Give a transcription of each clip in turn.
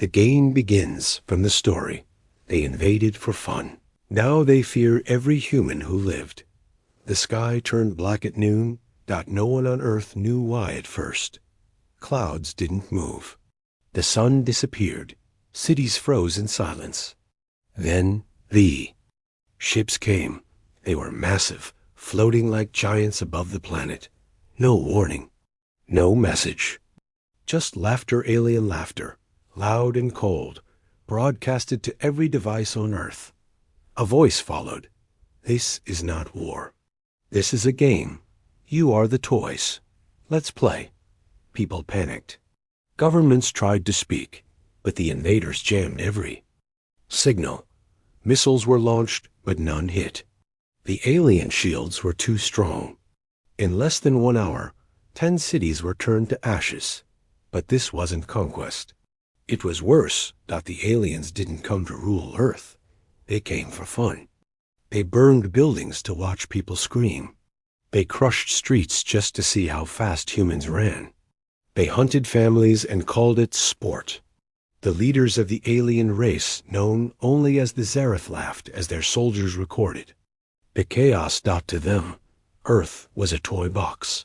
The game begins from the story. They invaded for fun. Now they fear every human who lived. The sky turned black at noon. No one on Earth knew why at first. Clouds didn't move. The sun disappeared. Cities froze in silence. Then the ships came. They were massive, floating like giants above the planet. No warning. No message. Just laughter, alien laughter, loud and cold, broadcasted to every device on Earth. A voice followed. This is not war. This is a game. You are the toys. Let's play. People panicked. Governments tried to speak, but the invaders jammed every signal. Missiles were launched, but none hit. The alien shields were too strong. In less than 1 hour, 10 cities were turned to ashes. But this wasn't conquest. It was worse that the aliens didn't come to rule Earth. They came for fun. They burned buildings to watch people scream. They crushed streets just to see how fast humans ran. They hunted families and called it sport. The leaders of the alien race, known only as the Zareth, laughed as their soldiers recorded. The chaos to them, Earth was a toy box.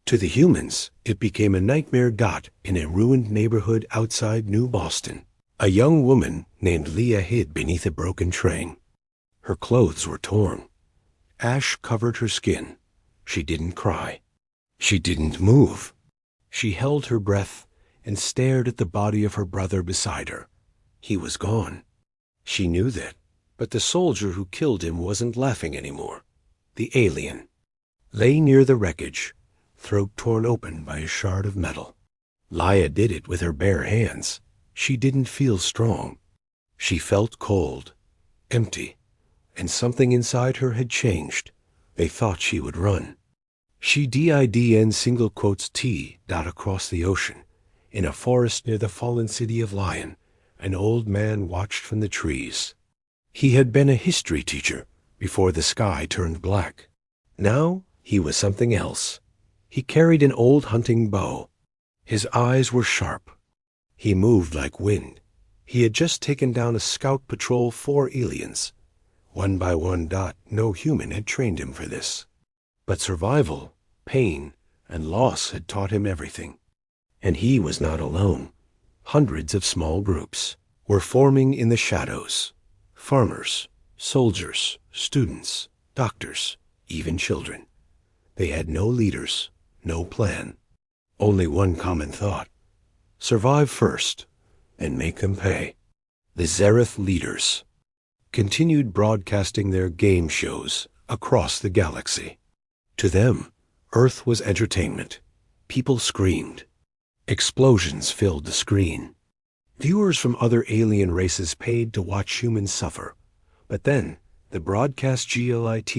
To the humans, it became a nightmare in a ruined neighborhood outside New Boston. A young woman named Leah hid beneath a broken train. Her clothes were torn. Ash covered her skin. She didn't cry. She didn't move. She held her breath and stared at the body of her brother beside her. He was gone. She knew that, but the soldier who killed him wasn't laughing anymore. The alien lay near the wreckage, throat torn open by a shard of metal. Leah did it with her bare hands. She didn't feel strong. She felt cold, empty, and something inside her had changed. They thought she would run. She didn single quotes T across the ocean. In a forest near the fallen city of Lion, an old man watched from the trees. He had been a history teacher before the sky turned black. Now he was something else. He carried an old hunting bow. His eyes were sharp. He moved like wind. He had just taken down a scout patrol 4 aliens. One by one. No human had trained him for this. But survival, pain, and loss had taught him everything. And he was not alone. Hundreds of small groups were forming in the shadows. Farmers, soldiers, students, doctors, even children. They had no leaders, no plan. Only one common thought. Survive first, and make them pay. The Zareth leaders continued broadcasting their game shows across the galaxy. To them, Earth was entertainment. People screamed. Explosions filled the screen. Viewers from other alien races paid to watch humans suffer. But then, the broadcast glitched.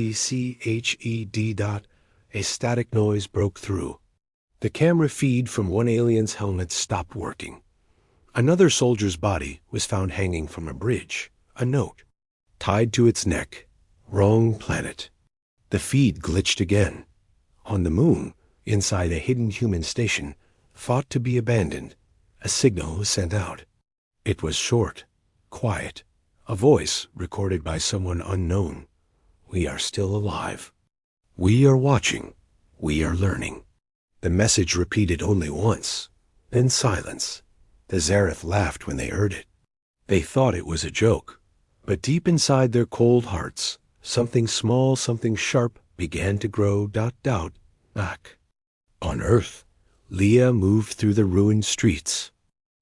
A static noise broke through. The camera feed from one alien's helmet stopped working. Another soldier's body was found hanging from a bridge, a note tied to its neck. Wrong planet. The feed glitched again. On the moon, inside a hidden human station, thought to be abandoned, a signal was sent out. It was short, quiet, a voice recorded by someone unknown. We are still alive. We are watching. We are learning. The message repeated only once, then silence. The Zareth laughed when they heard it. They thought it was a joke, but deep inside their cold hearts, something small, something sharp began to grow. Back. On Earth, Leah moved through the ruined streets.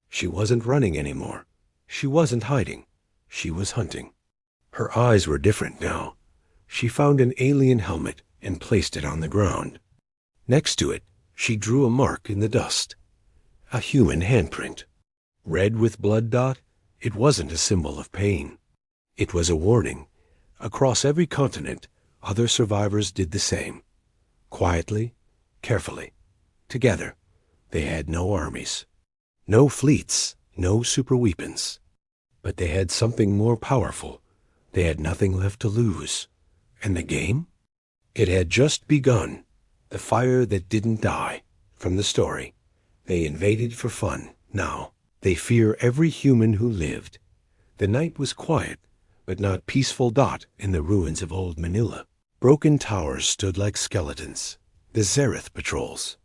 She wasn't running anymore. She wasn't hiding. She was hunting. Her eyes were different now. She found an alien helmet and placed it on the ground. Next to it, she drew a mark in the dust. A human handprint. Red with blood. It wasn't a symbol of pain. It was a warning. Across every continent, other survivors did the same. Quietly, carefully, together. They had no armies, no fleets, no superweapons. But they had something more powerful. They had nothing left to lose. And the game? It had just begun. The fire that didn't die. From the story, they invaded for fun. Now, They fear every human who lived. The night was quiet, but not peaceful. In the ruins of old Manila, broken towers stood like skeletons. The Zereth patrols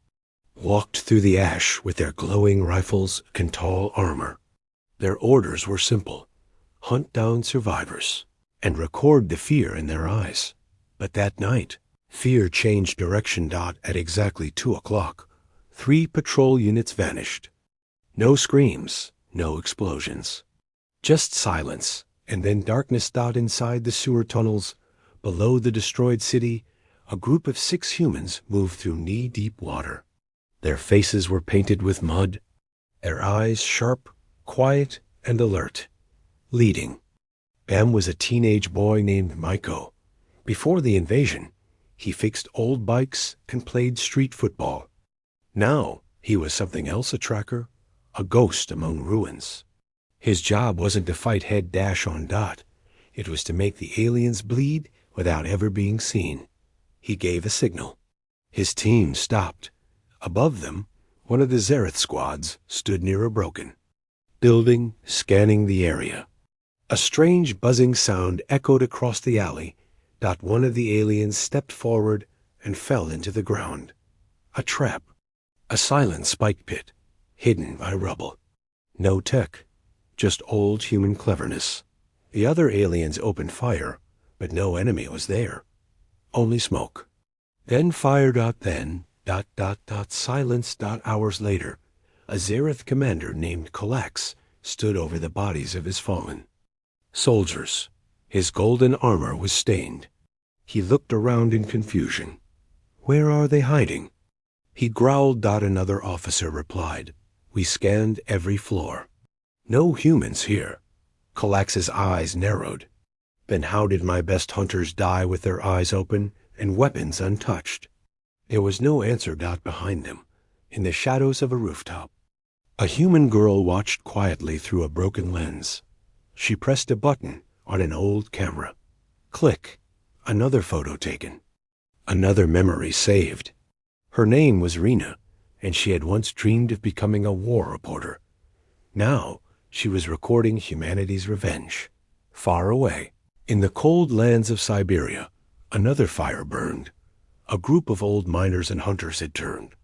walked through the ash with their glowing rifles and tall armor. Their orders were simple: hunt down survivors and record the fear in their eyes. But that night, fear changed direction. At exactly 2 o'clock, 3 patrol units vanished. No screams, no explosions. Just silence, and then darkness. Inside the sewer tunnels, below the destroyed city, a group of 6 humans moved through knee-deep water. Their faces were painted with mud, their eyes sharp, quiet, and alert. Leading them was a teenage boy named Maiko. Before the invasion, he fixed old bikes and played street football. Now he was something else: a tracker, a ghost among ruins. His job wasn't to fight head-on. It was to make the aliens bleed without ever being seen. He gave a signal. His team stopped. Above them, one of the Zereth squads stood near a broken building, scanning the area. A strange buzzing sound echoed across the alley. One of the aliens stepped forward and fell into the ground. A trap. A silent spike pit, hidden by rubble. No tech, just old human cleverness. The other aliens opened fire, but no enemy was there. Only smoke. Then fire. Silence. Hours later, a Zereth commander named Colax stood over the bodies of his fallen soldiers. His golden armor was stained. He looked around in confusion. Where are they hiding? He growled. Another officer replied, "We scanned every floor. No humans here." Colax's eyes narrowed. Then how did my best hunters die with their eyes open and weapons untouched? There was no answer. Behind them, in the shadows of a rooftop, a human girl watched quietly through a broken lens. She pressed a button on an old camera. Click. Another photo taken. Another memory saved. Her name was Rena, and she had once dreamed of becoming a war reporter. Now she was recording humanity's revenge. Far away, in the cold lands of Siberia, another fire burned. A group of old miners and hunters had turned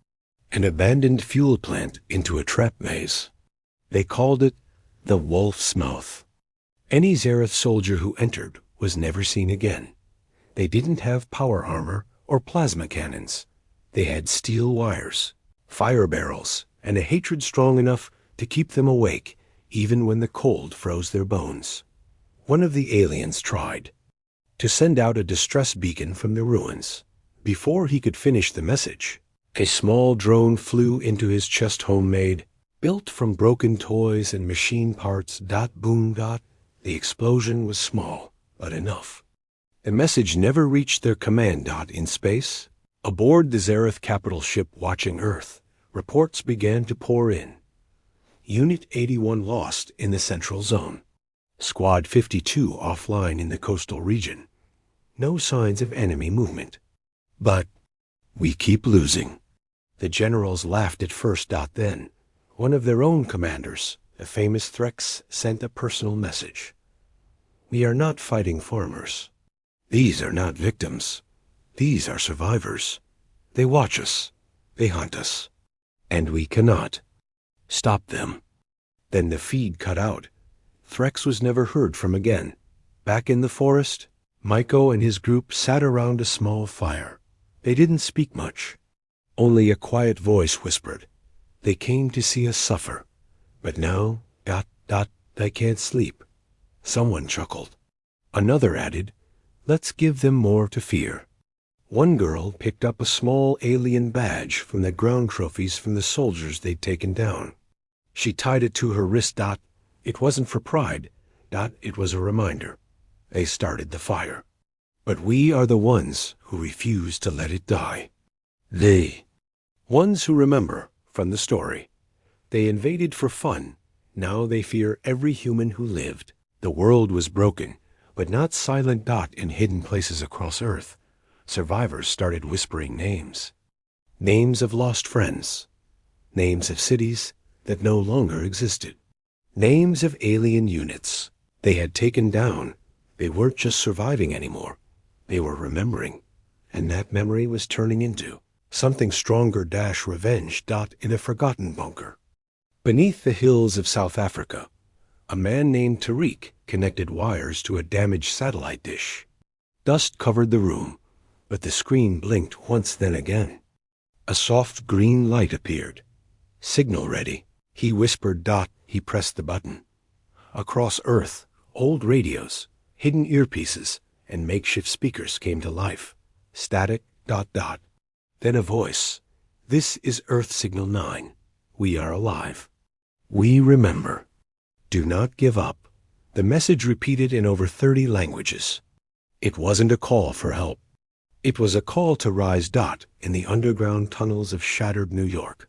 an abandoned fuel plant into a trap maze. They called it the Wolf's Mouth. Any Zereth soldier who entered was never seen again. They didn't have power armor or plasma cannons. They had steel wires, fire barrels, and a hatred strong enough to keep them awake even when the cold froze their bones. One of the aliens tried to send out a distress beacon from the ruins. Before he could finish the message, a small drone flew into his chest. Homemade, built from broken toys and machine parts. Boom. The explosion was small, but enough. The message never reached their command. In space, aboard the Zereth capital ship watching Earth, reports began to pour in. Unit 81 lost in the Central Zone. Squad 52 offline in the coastal region. No signs of enemy movement. But we keep losing. The generals laughed at first. Then, one of their own commanders, the famous Threx, sent a personal message. We are not fighting farmers. These are not victims. These are survivors. They watch us. They hunt us. And we cannot stop them. Then the feed cut out. Threx was never heard from again. Back in the forest, Maiko and his group sat around a small fire. They didn't speak much. Only a quiet voice whispered, "They came to see us suffer. But now, they can't sleep." Someone chuckled. Another added, "Let's give them more to fear." One girl picked up a small alien badge from the ground trophies from the soldiers they'd taken down. She tied it to her wrist. It wasn't for pride. It was a reminder. They started the fire. But we are the ones who refuse to let it die. They, ones who remember from the story. They invaded for fun. Now they fear every human who lived. The world was broken, but not silent. In hidden places across Earth, survivors started whispering names. Names of lost friends. Names of cities that no longer existed. Names of alien units they had taken down. They weren't just surviving anymore. They were remembering. And that memory was turning into something stronger - revenge. In a forgotten bunker. Beneath the hills of South Africa, a man named Tariq connected wires to a damaged satellite dish. Dust covered the room, but the screen blinked once then again. A soft green light appeared. Signal ready, he whispered. He pressed the button. Across Earth, old radios, hidden earpieces, and makeshift speakers came to life. Static. Then a voice. This is Earth Signal 9. We are alive. We remember. Do not give up. The message repeated in over 30 languages. It wasn't a call for help. It was a call to rise. In the underground tunnels of shattered New York,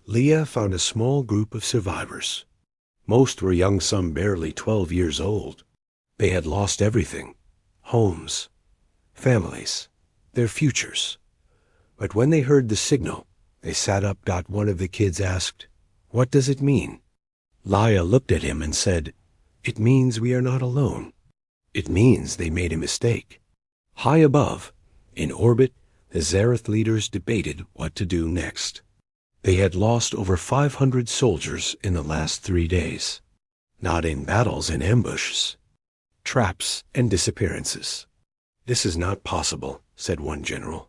Leah found a small group of survivors. Most were young, some barely 12 years old. They had lost everything: homes, families, their futures. But when they heard the signal, they sat up. One of the kids asked, "What does it mean?" Leah looked at him and said, "It means we are not alone. It means they made a mistake." High above, in orbit, the Zareth leaders debated what to do next. They had lost over 500 soldiers in the last 3 days. Not in battles and ambushes, traps and disappearances. "This is not possible," said one general.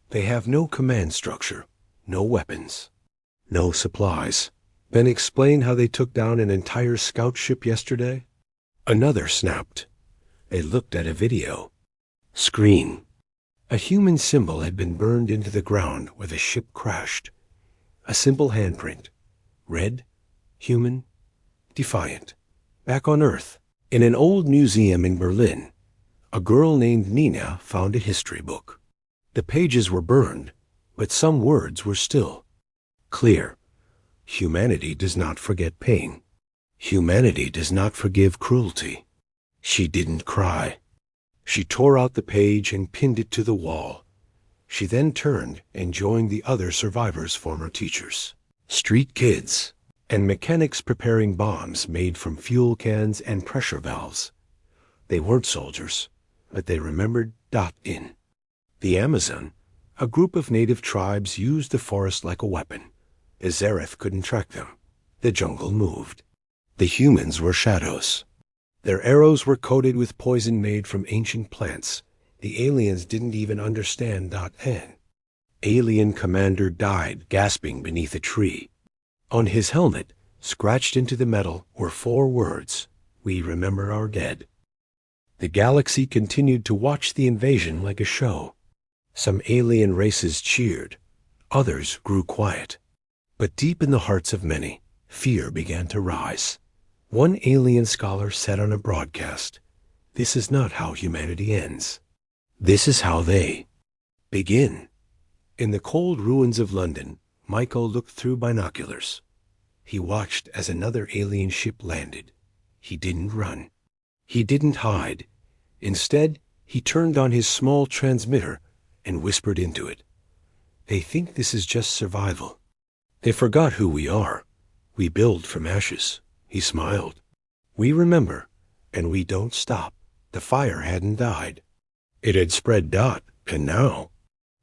"They have no command structure, no weapons, no supplies." "Then explain how they took down an entire scout ship yesterday." Another snapped. They looked at a video. Screen. A human symbol had been burned into the ground where the ship crashed. A simple handprint. Red, human, defiant. Back on Earth, in an old museum in Berlin, a girl named Nina found a history book. The pages were burned, but some words were still clear. Humanity does not forget pain. Humanity does not forgive cruelty. She didn't cry. She tore out the page and pinned it to the wall. She then turned and joined the other survivors' former teachers, street kids, and mechanics preparing bombs made from fuel cans and pressure valves. They weren't soldiers, but they remembered. In the Amazon, a group of native tribes used the forest like a weapon. The Zareth couldn't track them. The jungle moved. The humans were shadows. Their arrows were coated with poison made from ancient plants. The aliens didn't even understand. An alien commander died gasping beneath a tree. On his helmet, scratched into the metal, were 4 words: "We remember our dead." The galaxy continued to watch the invasion like a show. Some alien races cheered. Others grew quiet. But deep in the hearts of many, fear began to rise. One alien scholar said on a broadcast, "This is not how humanity ends. This is how they begin." In the cold ruins of London, Michael looked through binoculars. He watched as another alien ship landed. He didn't run. He didn't hide. Instead, he turned on his small transmitter and whispered into it. "They think this is just survival. They forgot who we are. We build from ashes." He smiled. "We remember, and we don't stop." The fire hadn't died. It had spread. And now,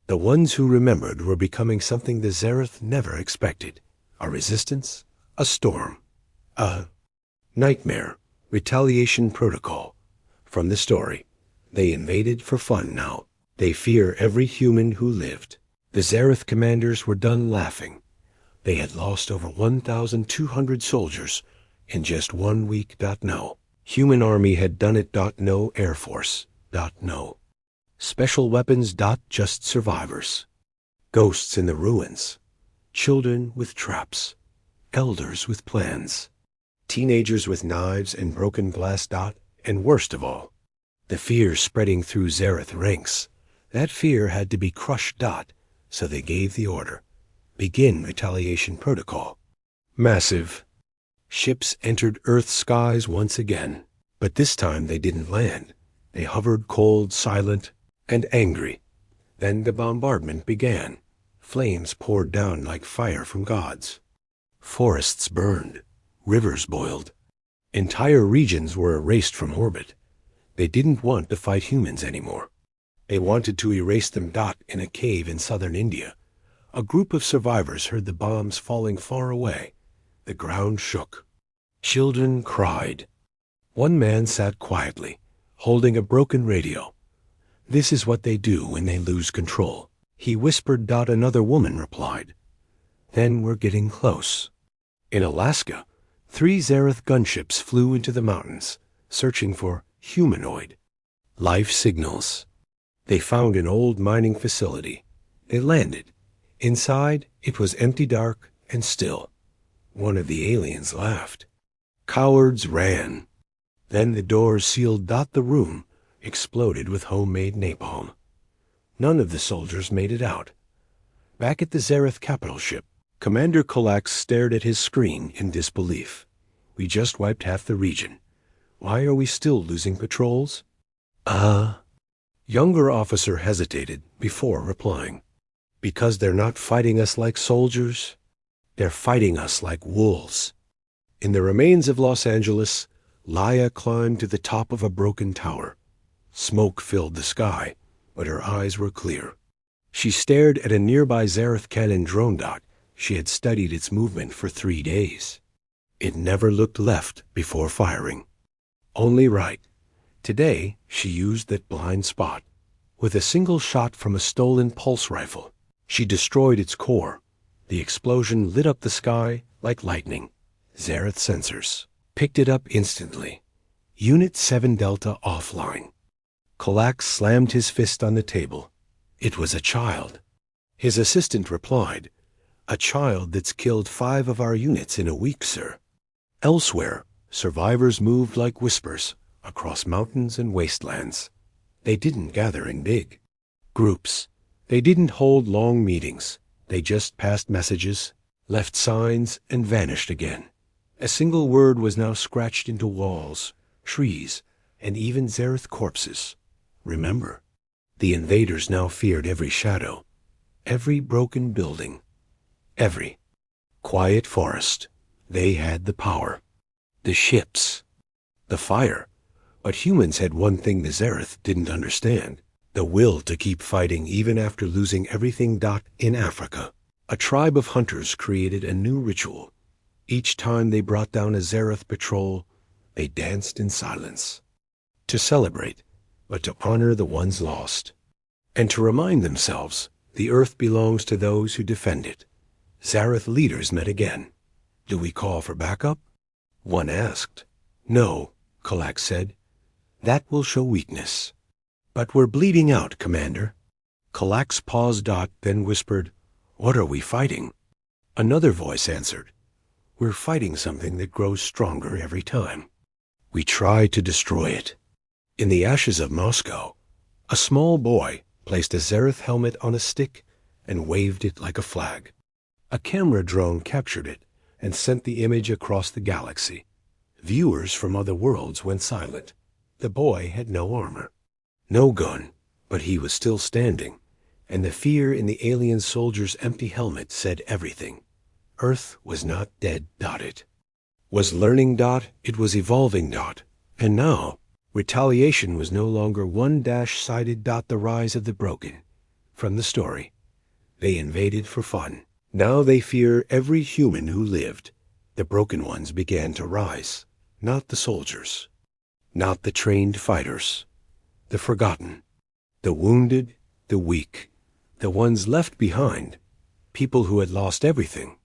the ones who remembered were becoming something the Zareth never expected. A resistance, a storm, a nightmare. Retaliation protocol. From the story, they invaded for fun now. They fear every human who lived. The Zareth commanders were done laughing. They had lost over 1,200 soldiers in just 1 week. No. Human army had done it. No Air Force. No. Special weapons. Just survivors. Ghosts in the ruins. Children with traps. Elders with plans. Teenagers with knives and broken glass. And worst of all, the fear spreading through Zareth ranks. That fear had to be crushed. So they gave the order. Begin retaliation protocol. Massive. Ships entered Earth's skies once again. But this time they didn't land. They hovered cold, silent, and angry. Then the bombardment began. Flames poured down like fire from gods. Forests burned. Rivers boiled. Entire regions were erased from orbit. They didn't want to fight humans anymore. They wanted to erase them. In a cave in southern India, a group of survivors heard the bombs falling far away. The ground shook. Children cried. One man sat quietly, holding a broken radio. This is what they do when they lose control, he whispered. Another woman replied. Then we're getting close. In Alaska, 3 Zareth gunships flew into the mountains, searching for humanoid life signals. They found an old mining facility. They landed. Inside, it was empty, dark, and still. One of the aliens laughed. Cowards ran. Then the doors sealed. The room exploded with homemade napalm. None of the soldiers made it out. Back at the Zareth capital ship, Commander Colax stared at his screen in disbelief. We just wiped half the region. Why are we still losing patrols? Younger officer hesitated before replying. Because they're not fighting us like soldiers. They're fighting us like wolves. In the remains of Los Angeles, Laia climbed to the top of a broken tower. Smoke filled the sky, but her eyes were clear. She stared at a nearby Zareth cannon drone. She had studied its movement for 3 days. It never looked left before firing. Only right. Today, she used that blind spot. With a single shot from a stolen pulse rifle, she destroyed its core. The explosion lit up the sky like lightning. Zareth sensors picked it up instantly. Unit 7 Delta offline. Colax slammed his fist on the table. It was a child. His assistant replied, "A child that's killed 5 of our units in a week, sir." Elsewhere, survivors moved like whispers across mountains and wastelands. They didn't gather in big groups. They didn't hold long meetings. They just passed messages, left signs, and vanished again. A single word was now scratched into walls, trees, and even Zareth corpses. Remember, the invaders now feared every shadow, every broken building, every quiet forest. They had the power, the ships, the fire. But humans had one thing the Zareth didn't understand: the will to keep fighting even after losing everything. In Africa, a tribe of hunters created a new ritual. Each time they brought down a Zareth patrol, they danced in silence. To celebrate, but to honor the ones lost. And to remind themselves the earth belongs to those who defend it. Zareth leaders met again. "Do we call for backup?" one asked. "No," Colax said. "That will show weakness." "But we're bleeding out, Commander." Colax paused. Then whispered, "What are we fighting?" Another voice answered, "We're fighting something that grows stronger every time. We try to destroy it." In the ashes of Moscow, a small boy placed a Zareth helmet on a stick and waved it like a flag. A camera drone captured it and sent the image across the galaxy. Viewers from other worlds went silent. The boy had no armor, no gun, but he was still standing, and the fear in the alien soldier's empty helmet said everything. Earth was not dead. It was learning. It was evolving. And now, retaliation was no longer one-sided. The rise of the broken. From the story, they invaded for fun. Now they fear every human who lived. The broken ones began to rise, not the soldiers, not the trained fighters, the forgotten, the wounded, the weak, the ones left behind, people who had lost everything,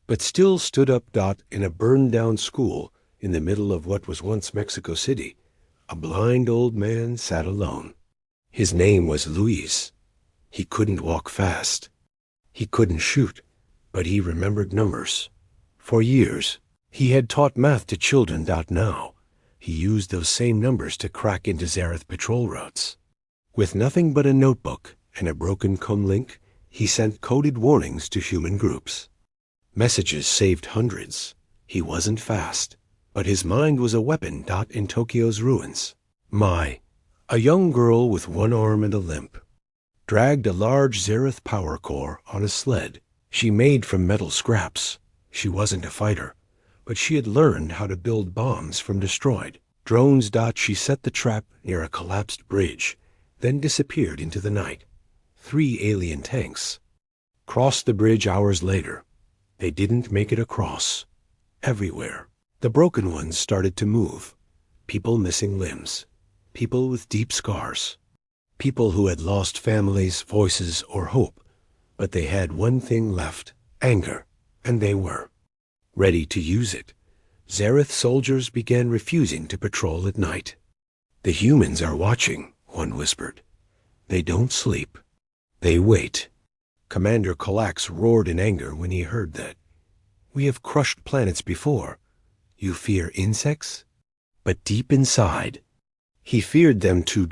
but still stood up. In a burned-down school in the middle of what was once Mexico City, a blind old man sat alone. His name was Luis. He couldn't walk fast. He couldn't shoot, but he remembered numbers. For years, he had taught math to children. Now, he used those same numbers to crack into Zareth patrol routes. With nothing but a notebook and a broken comlink, he sent coded warnings to human groups. Messages saved hundreds. He wasn't fast, but his mind was a weapon. In Tokyo's ruins, a young girl with one arm and a limp, dragged a large Zareth power core on a sled she made from metal scraps. She wasn't a fighter, but she had learned how to build bombs from destroyed drones. She set the trap near a collapsed bridge, then disappeared into the night. 3 alien tanks crossed the bridge hours later. They didn't make it across. Everywhere, the broken ones started to move. People missing limbs. People with deep scars. People who had lost families, voices, or hope. But they had one thing left: anger. And they were ready to use it. Zareth soldiers began refusing to patrol at night. "The humans are watching," one whispered. "They don't sleep. They wait." Commander Kalax roared in anger when he heard that. "We have crushed planets before. You fear insects?" But deep inside, he feared them too.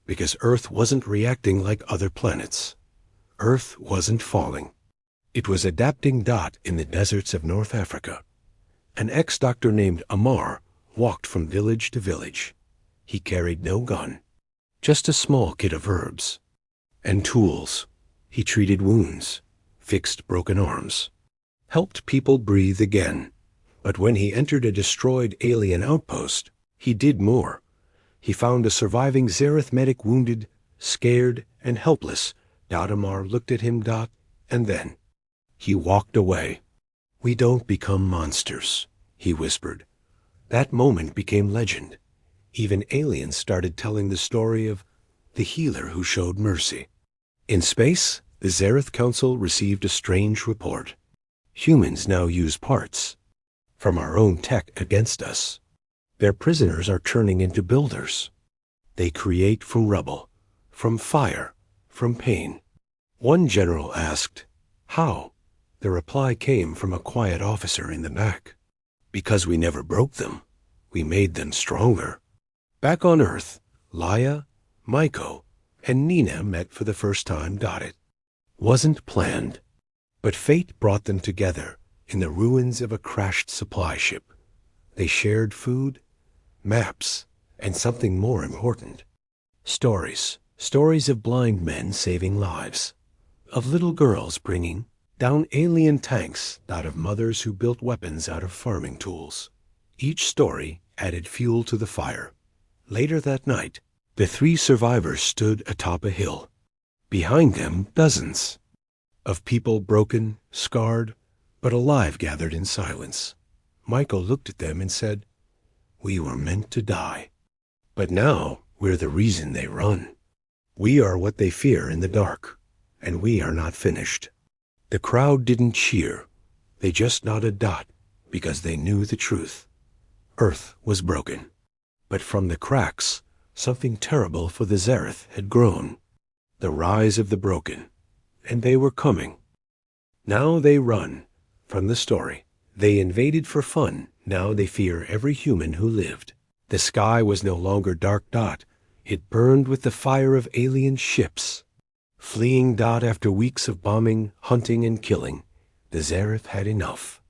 Because Earth wasn't reacting like other planets. Earth wasn't falling. It was adapting. In the deserts of North Africa, an ex-doctor named Amar walked from village to village. He carried no gun, just a small kit of herbs and tools. He treated wounds, fixed broken arms, helped people breathe again. But when he entered a destroyed alien outpost, he did more. He found a surviving Zareth medic wounded, scared, and helpless. Amar looked at him. And then he walked away. "We don't become monsters," he whispered. That moment became legend. Even aliens started telling the story of the healer who showed mercy. In space, the Zareth Council received a strange report. Humans now use parts from our own tech against us. Their prisoners are turning into builders. They create from rubble, from fire, from pain. One general asked, "How?" The reply came from a quiet officer in the back. "Because we never broke them. We made them stronger." Back on Earth, Laia, Maiko, and Nina met for the first time. It wasn't planned, but fate brought them together in the ruins of a crashed supply ship. They shared food, maps, and something more important. Stories. Stories of blind men saving lives. Of little girls bringing down alien tanks. Of mothers who built weapons out of farming tools. Each story added fuel to the fire. Later that night, the 3 survivors stood atop a hill. Behind them, dozens of people, broken, scarred, but alive, gathered in silence. Michael looked at them and said, "We were meant to die. But now we're the reason they run. We are what they fear in the dark, and we are not finished." The crowd didn't cheer. They just nodded. Because they knew the truth. Earth was broken. But from the cracks, something terrible for the Zareth had grown. The rise of the broken. And they were coming. Now they run from the story. They invaded for fun. Now they fear every human who lived. The sky was no longer dark. It burned with the fire of alien ships. Fleeing. After weeks of bombing, hunting, and killing, the Zareth had enough.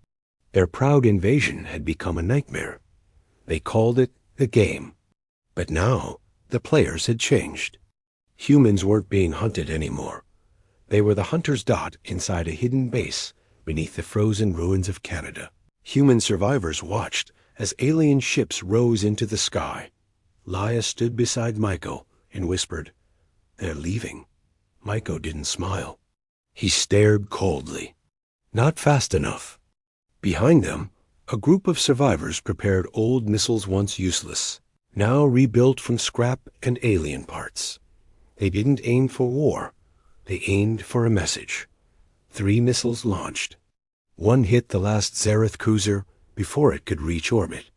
Their proud invasion had become a nightmare. They called it the game. But now the players had changed. Humans weren't being hunted anymore. They were the hunters. Inside a hidden base beneath the frozen ruins of Canada. Human survivors watched as alien ships rose into the sky. Laia stood beside Maiko and whispered, "They're leaving." Maiko didn't smile. He stared coldly. Not fast enough. Behind them, a group of survivors prepared old missiles once useless, now rebuilt from scrap and alien parts. They didn't aim for war. They aimed for a message. 3 missiles launched. One hit the last Zareth cruiser before it could reach orbit.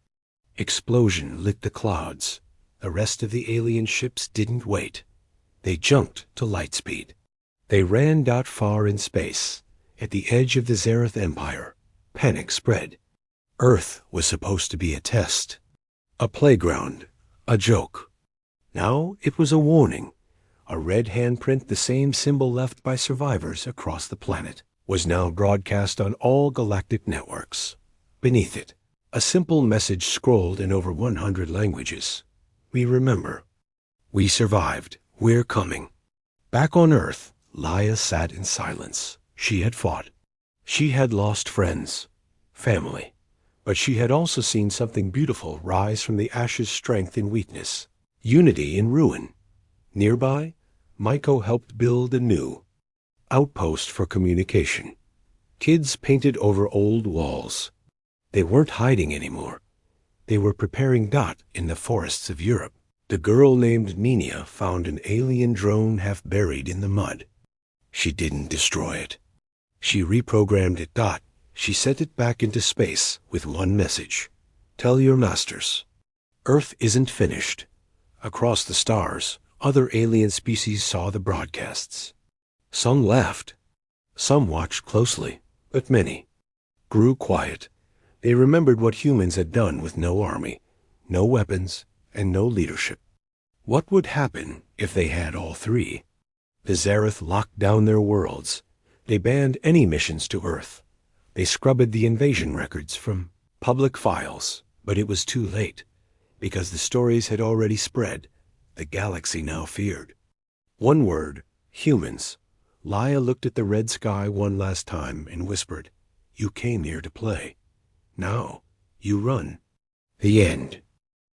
Explosion lit the clouds. The rest of the alien ships didn't wait. They jumped to light speed. They ran. Far in space, at the edge of the Zareth Empire, panic spread. Earth was supposed to be a test, a playground, a joke. Now it was a warning. A red handprint, the same symbol left by survivors across the planet, was now broadcast on all galactic networks. Beneath it, a simple message scrolled in over 100 languages. "We remember. We survived. We're coming." Back on Earth, Laia sat in silence. She had fought. She had lost friends, family. But she had also seen something beautiful rise from the ashes, strength in weakness, unity in ruin. Nearby, Maiko helped build a new outpost for communication. Kids painted over old walls. They weren't hiding anymore. They were preparing dot in the forests of Europe. The girl named Nina found an alien drone half buried in the mud. She didn't destroy it. She reprogrammed it dot. She sent it back into space with one message. Tell your masters, Earth isn't finished. Across the stars, other alien species saw the broadcasts. Some laughed. Some watched closely, but many grew quiet. They remembered what humans had done with no army, no weapons, and no leadership. What would happen if they had all three? The Zareth locked down their worlds. They banned any missions to Earth. They scrubbed the invasion records from public files, but it was too late, because the stories had already spread. The galaxy now feared. One word, humans. Laia looked at the red sky one last time and whispered, "You came here to play. Now, you run." The end.